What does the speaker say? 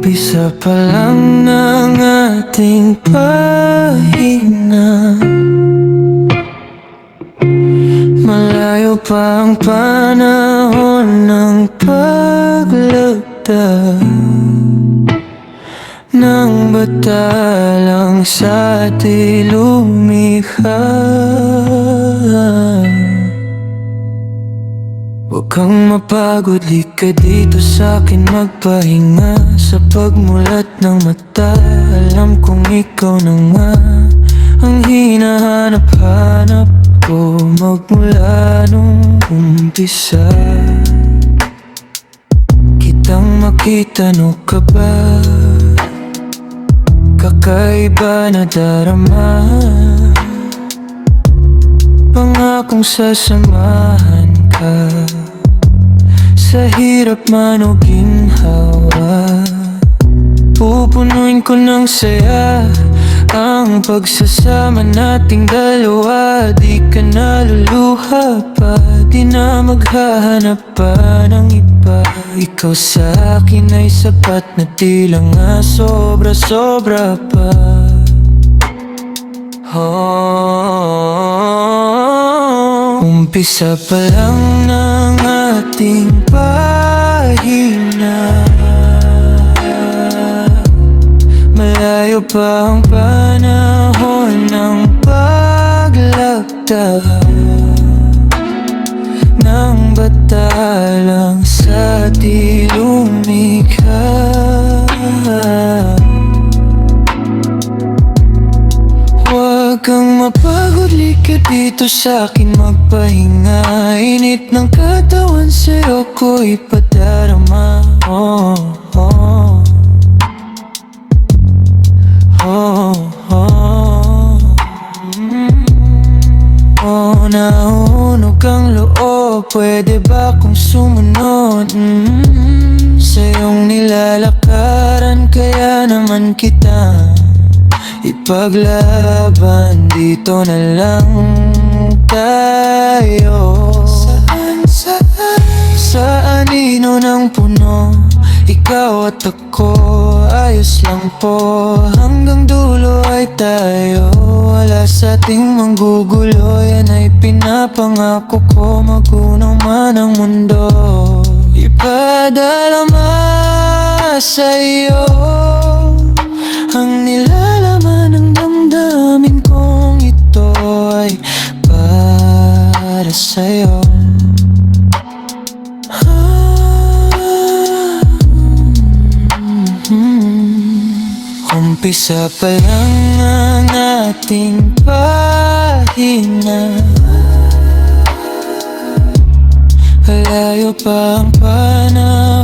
Umpisa pa lang ng ating pahinga, malayo pa ang panahon ng paglagda ng batalang sa ating lumikha. Huwag kang mapagod, lika dito sa'kin magpahinga. Sa pagmulat ng mata, alam kong ikaw na nga ang hinahanap-hanap ko magmula nung umpisa. Kitang makita, no ka ba? Kakaiba na darama, pangakong sasamahan ka sa hirap man o ginhawa. Pupunuin ko ng saya ang pagsasama nating dalawa. Di ka naluluha pa, di na maghahanap pa ng iba. Ikaw sa akin ay sapat na di lang nga sobra-sobra pa. Umpisa pa lang ng ating pahinga, malayo pa ang panahon ng paglagda ng batalang sa ating lumikha. Huwag kang mapagod, lika dito sa'kin magpahinga. Init ng katawan sa'yo ko ipadarama. Oh, oh, oh, oh. Oh, nahuhunog ang loob, pwede ba kung sumunod? Sa iyong nilalakaran, kaya naman kita ipaglaban. Dito na lang tayo. Sa anino ng puno, ikaw at ako, ayos lang po. Hanggang dulo ay tayo, wala sa ating manggugulo. Yan ay pinapangako ko, magunaw man ang mundo. Ipadalama sa iyo ang nilalaman ng damdamin kong ito ay para sa'yo. Umpisa pa lang ang ating pahinga, malayo pa ang panahon